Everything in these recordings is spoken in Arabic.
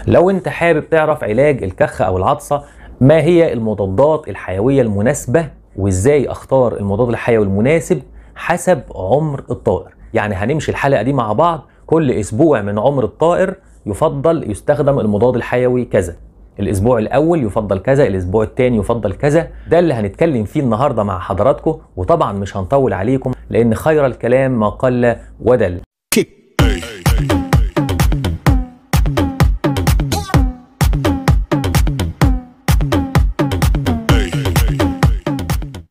لو انت حابب تعرف علاج الكخ او العطسة، ما هي المضادات الحيوية المناسبة وازاي اختار المضاد الحيوي المناسب حسب عمر الطائر، يعني هنمشي الحلقة دي مع بعض. كل اسبوع من عمر الطائر يفضل يستخدم المضاد الحيوي كذا، الاسبوع الاول يفضل كذا، الاسبوع الثاني يفضل كذا. ده اللي هنتكلم فيه النهارده مع حضراتكم، وطبعا مش هنطول عليكم لان خير الكلام ما قل ودل.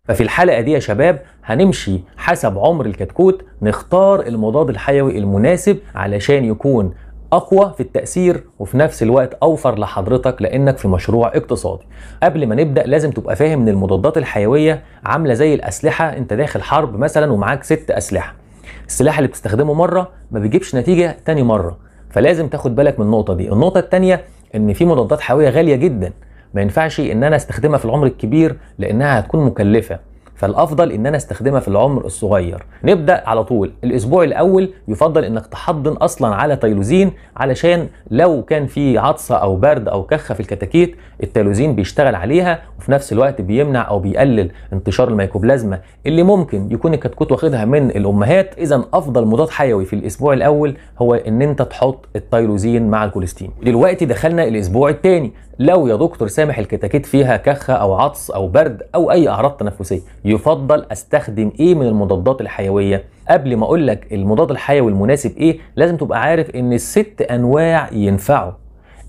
ففي الحلقة دي يا شباب هنمشي حسب عمر الكتكوت، نختار المضاد الحيوي المناسب علشان يكون أقوى في التأثير وفي نفس الوقت أوفر لحضرتك لأنك في مشروع اقتصادي. قبل ما نبدأ لازم تبقى فاهم إن المضادات الحيوية عاملة زي الأسلحة. أنت داخل حرب مثلا ومعاك 6 أسلحة، السلاح اللي بتستخدمه مرة ما بيجيبش نتيجة تاني مرة، فلازم تاخد بالك من النقطة دي. النقطة التانية إن في مضادات حيوية غالية جدا، ما ينفعش ان انا استخدمها في العمر الكبير لانها هتكون مكلفة، فالافضل ان انا استخدمها في العمر الصغير. نبدا على طول. الاسبوع الاول يفضل انك تحضن اصلا على تايلوزين، علشان لو كان في عطسه او برد او كخه في الكتاكيت التايلوزين بيشتغل عليها، وفي نفس الوقت بيمنع او بيقلل انتشار الميكوبلازما اللي ممكن يكون الكتكوت واخدها من الامهات. اذا افضل مضاد حيوي في الاسبوع الاول هو ان انت تحط التايلوزين مع الكوليستين. دلوقتي دخلنا الاسبوع الثاني. لو يا دكتور سامح الكتاكيت فيها كخه او عطس او برد او اي اعراض تنفسيه، يفضل استخدم ايه من المضادات الحيويه؟ قبل ما اقول لك المضاد الحيوي المناسب ايه، لازم تبقى عارف ان ال6 انواع ينفعوا.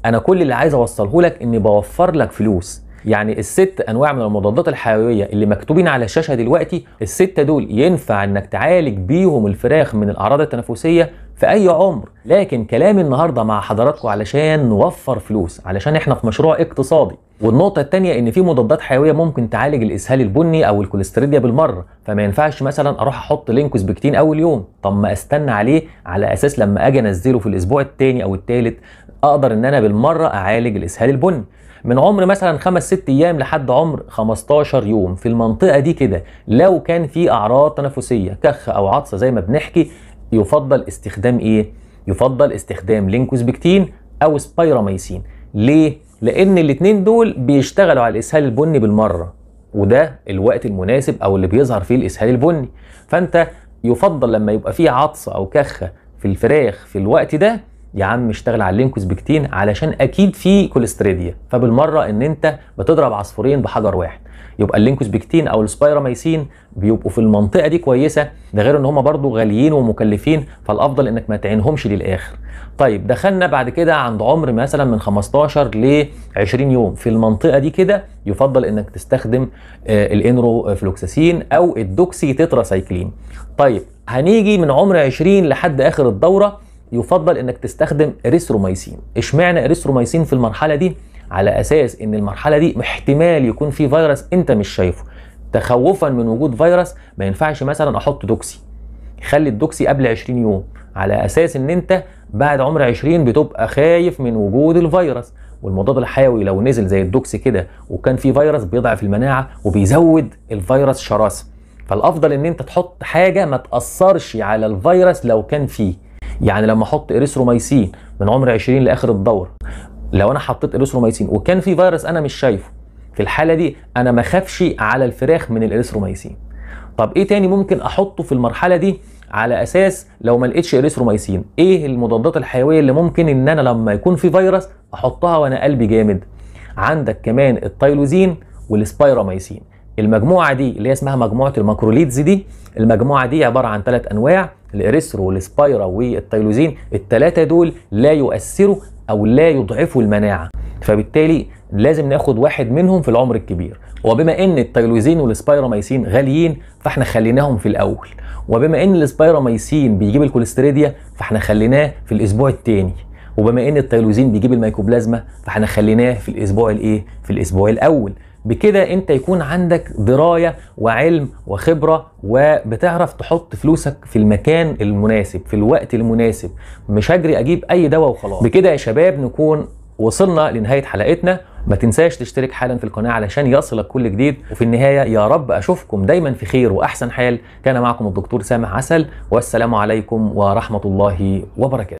انا كل اللي عايز اوصله لك اني بوفر لك فلوس. يعني ال6 انواع من المضادات الحيويه اللي مكتوبين على الشاشه دلوقتي، ال6 دول ينفع انك تعالج بيهم الفراخ من الاعراض التنفسيه في اي عمر. لكن كلامي النهارده مع حضراتكم علشان نوفر فلوس، علشان احنا في مشروع اقتصادي. والنقطه الثانيه ان في مضادات حيويه ممكن تعالج الاسهال البني او الكوليستيريديا بالمره، فما ينفعش مثلا اروح احط لينكوسبكتين اول يوم، طب ما استنى عليه على اساس لما اجي انزله في الاسبوع الثاني او الثالث اقدر ان انا بالمره اعالج الاسهال البني. من عمر مثلا 5-6 ايام لحد عمر 15 يوم في المنطقه دي كده، لو كان في اعراض تنفسيه كخ او عطسه زي ما بنحكي، يفضل استخدام ايه؟ يفضل استخدام لينكوسبكتين او سبايراميسين. ليه؟ لان الاثنين دول بيشتغلوا على الاسهال البني بالمره، وده الوقت المناسب او اللي بيظهر فيه الاسهال البني. فانت يفضل لما يبقى فيه عطسه او كخه في الفراخ في الوقت ده، يا عم اشتغل على اللينكوسبكتين علشان اكيد في كوليستيريديا، فبالمره ان انت بتضرب عصفورين بحجر واحد. يبقى اللينكوسبكتين او السبايراميسين بيبقوا في المنطقه دي كويسه، ده غير ان هم برضو غاليين ومكلفين، فالافضل انك ما تعينهمش للاخر. طيب دخلنا بعد كده عند عمر مثلا من 15 ل 20 يوم، في المنطقه دي كده يفضل انك تستخدم الانروفلوكساسين او الدوكسي تتراسايكلين. طيب هنيجي من عمر 20 لحد اخر الدوره، يفضل انك تستخدم اريثروميسين. اشمعنى اريثروميسين في المرحله دي؟ على اساس ان المرحله دي احتمال يكون في فيروس انت مش شايفه، تخوفا من وجود فيروس ما ينفعش مثلا احط دوكسي. خلي الدوكسي قبل 20 يوم على اساس ان انت بعد عمر 20 بتبقى خايف من وجود الفيروس، والمضاد الحيوي لو نزل زي الدوكسي كده وكان في فيروس بيضعف المناعه وبيزود الفيروس شراسه. فالافضل ان انت تحط حاجه ما تاثرش على الفيروس لو كان فيه. يعني لما احط اريثروميسين من عمر 20 لاخر الدوره، لو انا حطيت اريثروميسين وكان في فيروس انا مش شايفه، في الحاله دي انا ما اخافش على الفراخ من الاريثروميسين. طب ايه تاني ممكن احطه في المرحله دي على اساس لو ما لقيتش اريثروميسين؟ ايه المضادات الحيويه اللي ممكن ان انا لما يكون في فيروس احطها وانا قلبي جامد؟ عندك كمان التايلوزين والسبايراميسين. المجموعه دي اللي هي اسمها مجموعه الماكروليدز دي، المجموعه دي عباره عن 3 انواع، الاريثرو والسبايرا والتايلوزين. ال3 دول لا يؤثروا او لا يضعفوا المناعه، فبالتالي لازم ناخد واحد منهم في العمر الكبير. وبما ان التايلوزين والسبايراميسين غاليين فاحنا خليناهم في الاول، وبما ان السبايراميسين بيجيب الكوليستيريديا فاحنا خليناه في الاسبوع الثاني، وبما ان التايلوزين بيجيب الميكوبلازما فاحنا خليناه في الاسبوع الايه؟ في الاسبوع الاول. بكده انت يكون عندك درايه وعلم وخبره، وبتعرف تحط فلوسك في المكان المناسب في الوقت المناسب. مش هجري اجيب اي دواء وخلاص. بكده يا شباب نكون وصلنا لنهايه حلقتنا. ما تنساش تشترك حالا في القناه علشان يصلك كل جديد. وفي النهايه يا رب اشوفكم دايما في خير واحسن حال. كان معكم الدكتور سامح عسل، والسلام عليكم ورحمه الله وبركاته.